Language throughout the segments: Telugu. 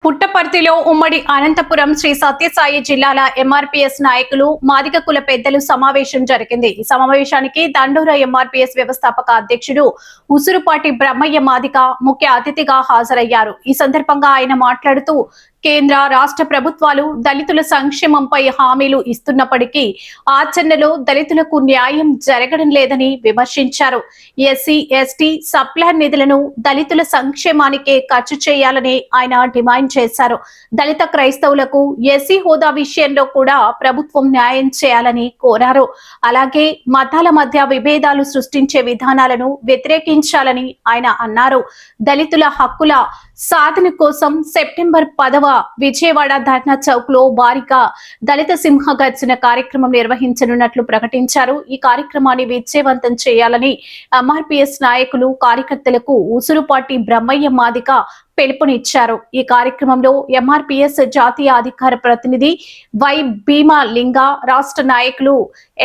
పుట్టపర్తిలో ఉమ్మడి అనంతపురం శ్రీ సత్యసాయి జిల్లాల ఎంఆర్పీఎస్ నాయకులు మాదిగ కుల పెద్దలు సమావేశం జరిగింది. ఈ సమావేశానికి దండోర ఎంఆర్పీఎస్ వ్యవస్థాపక అధ్యక్షుడు ఉసురుపాటి బ్రహ్మయ్య మాదిగ ముఖ్య అతిథిగా హాజరయ్యారు. ఈ సందర్భంగా ఆయన మాట్లాడుతూ కేంద్ర రాష్ట్ర ప్రభుత్వాలు దళితుల సంక్షేమంపై హామీలు ఇస్తున్నప్పటికీ ఆచరణలో దళితులకు న్యాయం జరగడం లేదని విమర్శించారు. ఎస్సీ ఎస్టీ సప్లాన్ నిధులను దళితుల సంక్షేమానికే ఖర్చు చేయాలని ఆయన డిమాండ్ చేశారు. దళిత క్రైస్తవులకు ఎస్సీ హోదా విషయంలో కూడా ప్రభుత్వం న్యాయం చేయాలని కోరారు. అలాగే మతాల మధ్య విభేదాలు సృష్టించే విధానాలను వ్యతిరేకించాలని ఆయన అన్నారు. దళితుల హక్కుల సాధన కోసం సెప్టెంబర్ 10వ విజయవాడ ధర్నా చౌక్ లో భారీగా దళిత సింహ గర్జన కార్యక్రమం నిర్వహించనున్నట్లు ప్రకటించారు. ఈ కార్యక్రమాన్ని విజయవంతం చేయాలని ఎంఆర్పీఎస్ నాయకులు కార్యకర్తలకు ఉసురుపాటి బ్రహ్మయ్య మాదిగ పిలుపునిచ్చారు. ఈ కార్యక్రమంలో ఎంఆర్పీఎస్ జాతీయ అధికార ప్రతినిధి వై భీమా లింగ, రాష్ట్ర నాయకులు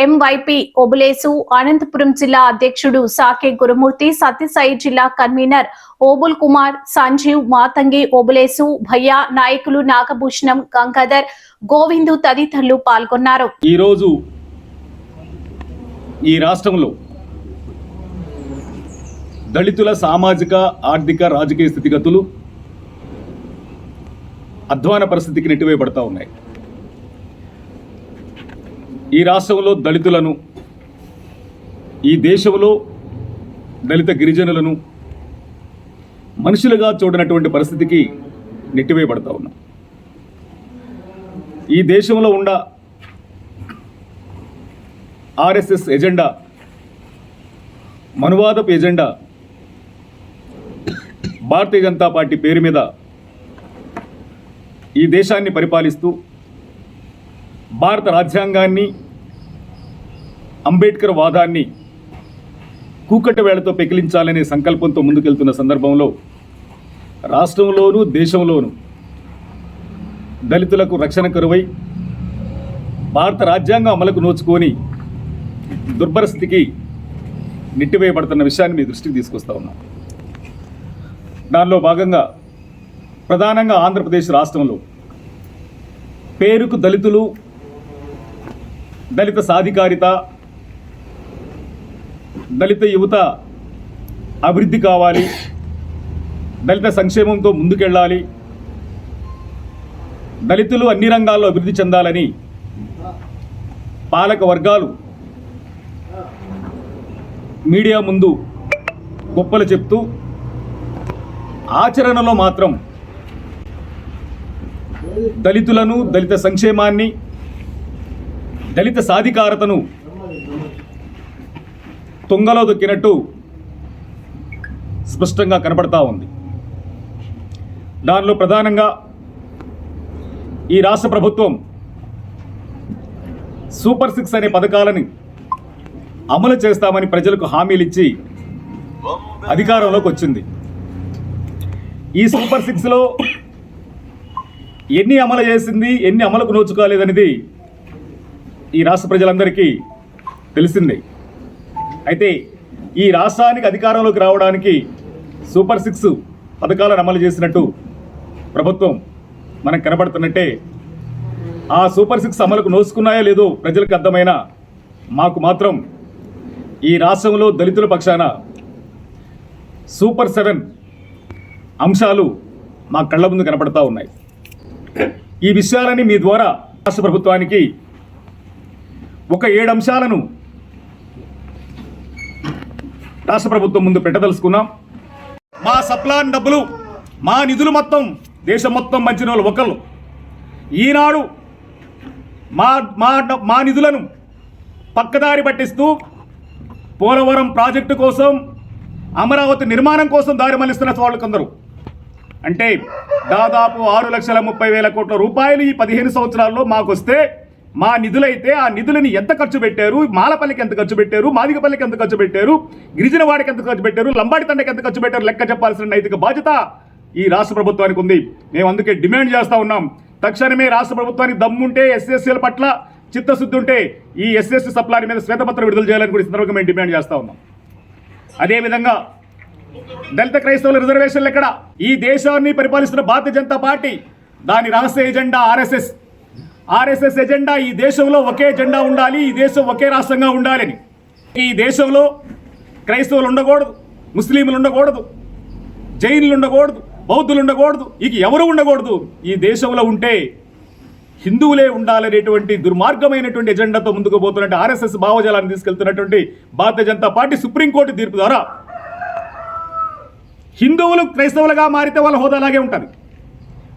ఎంవైపీ ఓబులేసు, అనంతపురం జిల్లా అధ్యక్షుడు సాకే గురుమూర్తి, సత్యసాయి జిల్లా కన్వీనర్ ఓబుల్ కుమార్, సంజీవ్, మాతంగి, ఓబులేసు, భయ్య, నాయకులు నాగభూషణం, గంగాధర్, గోవిందు తదితరులు పాల్గొన్నారు. ఈ రోజు ఈ రాష్ట్రంలో దళితుల సామాజిక, ఆర్థిక, రాజకీయ స్థితిగతులు అధ్వాన పరిస్థితికి నెట్టివేయబడతా ఉన్నాయి. ఈ రాష్ట్రంలో దళితులను, ఈ దేశంలో దళిత గిరిజనులను మనుషులుగా చూడనటువంటి పరిస్థితికి నెట్టివేయబడతా ఉన్నాం. ఈ దేశంలో ఉన్న RSS agenda, మనువాదపు agenda Bharatiya Janata party పేరు మీద ఈ దేశాన్ని పరిపాలిస్తూ భారత రాజ్యాంగాన్ని, అంబేద్కర్ వాదాన్ని కూకట్ట వేళతో పెకిలించాలనే సంకల్పంతో ముందుకెళ్తున్న సందర్భంలో రాష్ట్రంలోనూ దేశంలోనూ దళితులకు రక్షణ కరువై భారత రాజ్యాంగం అమలుకు నోచుకొని దుర్భర స్థితికి నెట్టివేయబడుతున్న విషయాన్ని మీ దృష్టికి తీసుకొస్తా ఉన్నాం. దానిలో భాగంగా ప్రధానంగా ఆంధ్రప్రదేశ్ రాష్ట్రంలో పేరుకు దళితులు, దళిత సాధికారిత, దళిత యువత అభివృద్ధి కావాలి, దళిత సంక్షేమంతో ముందుకెళ్ళాలి, దళితులు అన్ని రంగాల్లో అభివృద్ధి చెందాలని పాలక వర్గాలు మీడియా ముందు గొప్పలు చెప్తూ ఆచరణలో మాత్రం దళితులను, దళిత సంక్షేమాన్ని, దళిత సాధికారతను తుంగలో దొక్కినట్టు స్పష్టంగా కనబడతా ఉంది. దానిలో ప్రధానంగా ఈ రాష్ట్ర ప్రభుత్వం సూపర్ 6 అనే పథకాలను అమలు చేస్తామని ప్రజలకు హామీలిచ్చి అధికారంలోకి వచ్చింది. ఈ సూపర్ 6లో ఎన్ని అమలు చేసింది, ఎన్ని అమలుకు నోచుకోలేదనేది ఈ రాష్ట్ర ప్రజలందరికీ తెలిసిందే. అయితే ఈ రాష్ట్రానికి అధికారంలోకి రావడానికి సూపర్ 6 పథకాలను అమలు చేసినట్టు ప్రభుత్వం మనకు కనబడుతున్నట్టే ఆ సూపర్ 6 అమలుకు నోచుకున్నాయో లేదో ప్రజలకు అర్థమైన మాకు మాత్రం ఈ రాష్ట్రంలో దళితుల పక్షాన సూపర్ 7 అంశాలు మా కళ్ళ ముందు కనపడతా ఉన్నాయి. ఈ విషయాలని మీ ద్వారా రాష్ట్ర ప్రభుత్వానికి ఒక 7 అంశాలను రాష్ట్ర ప్రభుత్వం ముందు పెట్టదలుచుకున్నాం. మా సప్లాన్ డబ్బులు, మా నిధులు మొత్తం దేశం మొత్తం మంచిన వాళ్ళు ఒకళ్ళు ఈనాడు మా నిధులను పక్కదారి పట్టిస్తూ పోలవరం ప్రాజెక్టు కోసం, అమరావతి నిర్మాణం కోసం దారి మళ్లిస్తున్న వాళ్ళు కొందరు. అంటే దాదాపు 6,30,000 కోట్ల రూపాయలు ఈ 15 సంవత్సరాల్లో మాకు వస్తే మా నిధులైతే ఆ నిధులని ఎంత ఖర్చు పెట్టారు, మాలపల్లికి ఎంత ఖర్చు పెట్టారు, మాదిగపల్లికి ఎంత ఖర్చు పెట్టారు, గిరిజనవాడికి ఎంత ఖర్చు పెట్టారు, లంబాడి తండకి ఎంత ఖర్చు పెట్టారు లెక్క చెప్పాల్సిన నైతిక బాధ్యత ఈ రాష్ట్ర ప్రభుత్వానికి ఉంది. మేము అందుకే డిమాండ్ చేస్తూ ఉన్నాం. తక్షణమే రాష్ట్ర ప్రభుత్వానికి దమ్ముంటే, ఎస్ఎస్సీల పట్ల చిత్తశుద్ధి ఉంటే ఈ ఎస్ఎస్సీ సప్లాన్ మీద శ్వేతపత్రం విడుదల చేయాలని కూడా ఈ సందర్భంగా మేము డిమాండ్ చేస్తూ ఉన్నాం. అదేవిధంగా దళిత క్రైస్తవుల రిజర్వేషన్లు ఎక్కడ? ఈ దేశాన్ని పరిపాలిస్తున్న భారతీయ జనతా పార్టీ దాని రహస్య ఎజెండా ఆర్ఎస్ఎస్ ఎజెండా ఈ దేశంలో ఒకే జెండా ఉండాలి, ఈ దేశం ఒకే రాష్ట్రంగా ఉండాలని. ఈ దేశంలో క్రైస్తవులు ఉండకూడదు, ముస్లింలు ఉండకూడదు, జైనులు ఉండకూడదు, బౌద్ధులు ఉండకూడదు, ఇక ఎవరు ఉండకూడదు. ఈ దేశంలో ఉంటే హిందువులే ఉండాలనేటువంటి దుర్మార్గమైనటువంటి ఎజెండాతో ముందుకు పోతున్నట్టు ఆర్ఎస్ఎస్ భావజాలాన్ని తీసుకెళ్తున్నటువంటి భారతీయ జనతా పార్టీ సుప్రీంకోర్టు తీర్పు ద్వారా హిందువులు క్రైస్తవులుగా మారితే వాళ్ళ హోదా అలాగే ఉంటుంది,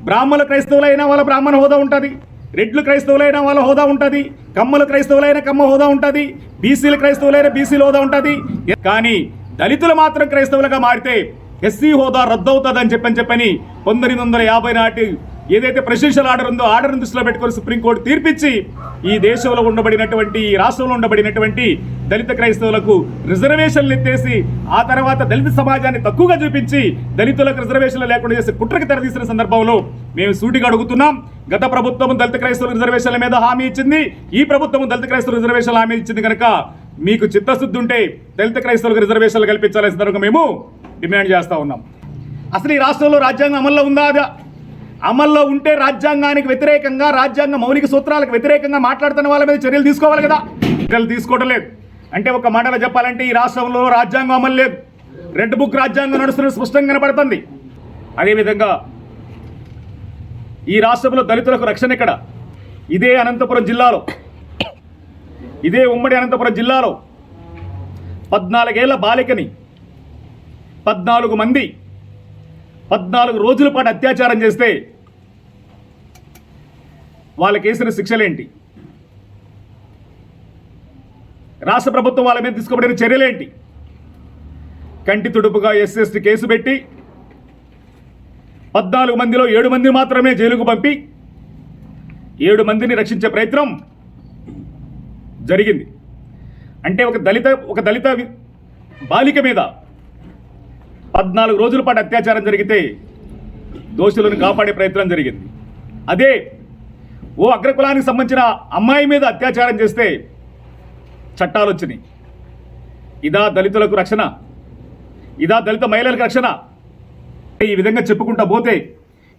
బ్రాహ్మణులు క్రైస్తవులైనా వాళ్ళ బ్రాహ్మణ హోదా ఉంటుంది, రెడ్లు క్రైస్తవులైన వాళ్ళ హోదా ఉంటుంది, కమ్మలు క్రైస్తవులైన కమ్మ హోదా ఉంటుంది, బీసీలు క్రైస్తవులైన బీసీల హోదా ఉంటుంది. కానీ దళితులు మాత్రం క్రైస్తవులుగా మారితే ఎస్సీ హోదా రద్దవుతుందని చెప్పని 1950 నాటి ఏదైతే ప్రెసిడెన్షియల్ ఆర్డర్ ఉందో ఆర్డర్ని దృష్టిలో పెట్టుకొని సుప్రీంకోర్టు తీర్పిచ్చి ఈ దేశంలో ఉండబడినటువంటి ఈ రాష్ట్రంలో ఉండబడినటువంటి దళిత క్రైస్తవులకు రిజర్వేషన్లు ఎత్తేసి ఆ తర్వాత దళిత సమాజాన్ని తక్కువగా చూపించి దళితులకు రిజర్వేషన్లు లేకుండా చేసే కుట్రకి తెరదీసిన సందర్భంలో మేము సూటిగా అడుగుతున్నాం. గత ప్రభుత్వం దళిత క్రైస్తవుల రిజర్వేషన్ల మీద హామీ ఇచ్చింది, ఈ ప్రభుత్వం దళిత క్రైస్తవుల రిజర్వేషన్లు హామీ ఇచ్చింది కనుక మీకు చిత్తశుద్ధి ఉంటే దళిత క్రైస్తవులకు రిజర్వేషన్లు కల్పించాలని సందర్భంగా మేము డిమాండ్ చేస్తూ ఉన్నాం. అసలు ఈ రాష్ట్రంలో రాజ్యాంగం అమల్లో ఉందా? అమల్లో ఉంటే రాజ్యాంగానికి వ్యతిరేకంగా, రాజ్యాంగ మౌలిక సూత్రాలకు వ్యతిరేకంగా మాట్లాడుతున్న వాళ్ళ మీద చర్యలు తీసుకోవాలి కదా. చర్యలు తీసుకోవడం లేదు. అంటే ఒక మాటలో చెప్పాలంటే ఈ రాష్ట్రంలో రాజ్యాంగం అమలు లేదు, రెడ్ బుక్ రాజ్యాంగం నడుస్తున్న స్పష్టంగా కనపడుతుంది. అదేవిధంగా ఈ రాష్ట్రంలో దళితులకు రక్షణ ఎక్కడ? ఇదే అనంతపురం జిల్లాలో, ఇదే ఉమ్మడి అనంతపురం జిల్లాలో 14 ఏళ్ల బాలికని 14 మంది 14 రోజుల పాటు అత్యాచారం చేస్తే వాళ్ళకి వేసిన శిక్షలేంటి? రాష్ట్ర ప్రభుత్వం వాళ్ళ మీద తీసుకోబడిన చర్యలేంటి? కంటి తుడుపుగా ఎస్సీ కేసు పెట్టి 14 మందిలో 7 మందిని మాత్రమే జైలుకు పంపి 7 మందిని రక్షించే ప్రయత్నం జరిగింది. అంటే ఒక దళిత బాలిక మీద 14 రోజుల పాటు అత్యాచారం జరిగితే దోషులను కాపాడే ప్రయత్నం జరిగింది. అదే ఓ అగ్రకులానికి సంబంధించిన అమ్మాయి మీద అత్యాచారం చేస్తే చట్టాలు వచ్చినాయి. ఇదా దళితులకు రక్షణ? ఇదా దళిత మహిళలకు రక్షణ? ఈ విధంగా చెప్పుకుంటా పోతే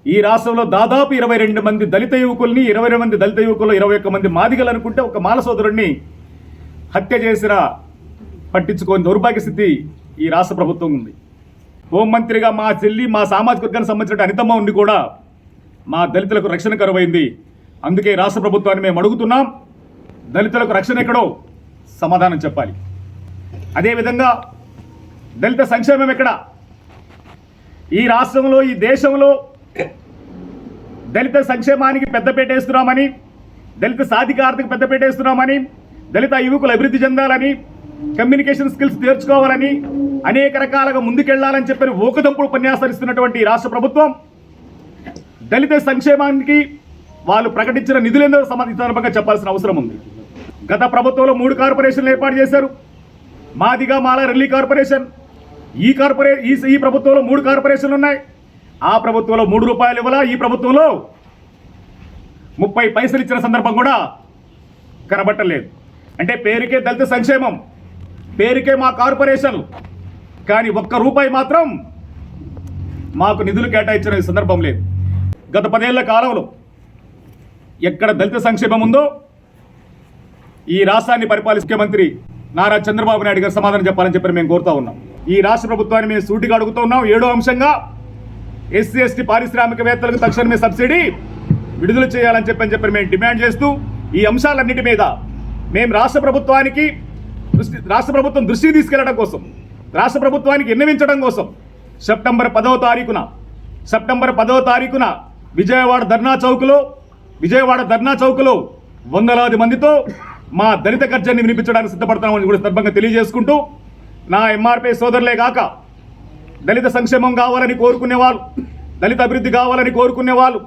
ఈ రాష్ట్రంలో దాదాపు 22 మంది దళిత యువకుల్ని, 22 మంది దళిత యువకులు, 21 మంది మాదిగలు అనుకుంటే ఒక మాల సోదరుడిని హత్య చేసిన పట్టించుకోని దౌర్భాగ్య స్థితి ఈ రాష్ట్ర ప్రభుత్వం ఉంది. హోంమంత్రిగా మా చెల్లి, మా సామాజిక వర్గానికి సంబంధించిన అనితమ్మ ఉండి కూడా మా దళితులకు రక్షణ కరువైంది. అందుకే రాష్ట్ర ప్రభుత్వాన్ని మేము అడుగుతున్నాం, దళితులకు రక్షణ ఎక్కడో సమాధానం చెప్పాలి. అదేవిధంగా దళిత సంక్షేమం ఎక్కడ? ఈ రాష్ట్రంలో, ఈ దేశంలో దళిత సంక్షేమానికి పెద్దపీట వేస్తున్నామని, దళిత సాధికారతకు పెద్దపీట వేస్తున్నామని, దళిత యువకులు అభివృద్ధి చెందాలని, కమ్యూనికేషన్ స్కిల్స్ నేర్చుకోవాలని, అనేక రకాలుగా ముందుకెళ్లాలని చెప్పి ఊకదంపుడు ఉపన్యాసాలు ఇస్తున్నటువంటి రాష్ట్ర ప్రభుత్వం దళిత సంక్షేమానికి వాళ్ళు ప్రకటించిన నిధులేందో సందర్భంగా చెప్పాల్సిన అవసరం ఉంది. గత ప్రభుత్వంలో 3 కార్పొరేషన్లు ఏర్పాటు చేశారు. మాదిగా, మాల, రెల్లి కార్పొరేషన్. ఈ ప్రభుత్వంలో 3 కార్పొరేషన్లు ఉన్నాయి. ఆ ప్రభుత్వంలో 3 రూపాయలు ఇవ్వాలా, ఈ ప్రభుత్వంలో 30 పైసలు ఇచ్చిన సందర్భం కూడా కనబట్టలేదు. అంటే పేరుకే దళిత సంక్షేమం, పేరుకే మా కార్పొరేషన్లు, కానీ 1 రూపాయి మాత్రం మాకు నిధులు కేటాయించిన సందర్భం లేదు. గత 10 ఏళ్ల కాలంలో ఎక్కడ దళిత సంక్షేమం ఉందో ఈ రాష్ట్రాన్ని పరిపాలించే ముఖ్యమంత్రి నారా చంద్రబాబు నాయుడు గారు సమాధానం చెప్పాలని చెప్పి మేము కోరుతా ఉన్నాం. ఈ రాష్ట్ర ప్రభుత్వాన్ని మేము సూటిగా అడుగుతూ ఉన్నాం. 7వ అంశంగా ఎస్సీ ఎస్టీ పారిశ్రామికవేత్తలకు తక్షణమే సబ్సిడీ విడుదల చేయాలని చెప్పి మేము డిమాండ్ చేస్తూ ఈ అంశాలన్నిటి మీద మేము రాష్ట్ర ప్రభుత్వం దృష్టికి తీసుకెళ్లడం కోసం, రాష్ట్ర ప్రభుత్వానికి విన్నవించడం కోసం సెప్టెంబర్ 10వ తారీఖున విజయవాడ ధర్నా చౌక్లో వందలాది మందితో మా దళిత గర్జన్ని వినిపించడానికి సిద్ధపడతామని కూడా సందర్భంగా తెలియజేసుకుంటూ, నా ఎంఆర్పీ సోదరులే కాక దళిత సంక్షేమం కావాలని కోరుకునేవాళ్ళు, దళిత అభివృద్ధి కావాలని కోరుకునేవాళ్ళు,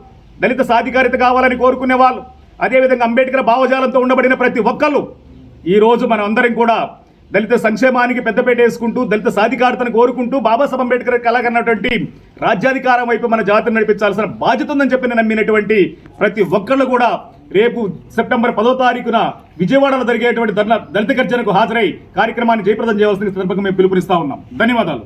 దళిత సాధికారిత కావాలని కోరుకునేవాళ్ళు, అదేవిధంగా అంబేద్కర్ భావజాలంతో ఉండబడిన ప్రతి ఒక్కళ్ళు ఈరోజు మనం అందరం కూడా దళిత సంక్షేమానికి పెద్దపేట వేసుకుంటూ, దళిత సాధికారతను కోరుకుంటూ, బాబాసాహెబ్ అంబేద్కర్ కలగన్నటువంటి రాజ్యాధికారం వైపు మన జాతిని నడిపించాల్సిన బాధ్యత ఉందని చెప్పి నమ్మినటువంటి ప్రతి ఒక్కళ్ళు కూడా రేపు సెప్టెంబర్ 10వ తారీఖున విజయవాడలో జరిగేటువంటి దళిత గర్జనకు హాజరై కార్యక్రమాన్ని జయప్రదం చేయవలసిన సందర్భంగా మేము పిలుపునిస్తా ఉన్నాం. ధన్యవాదాలు.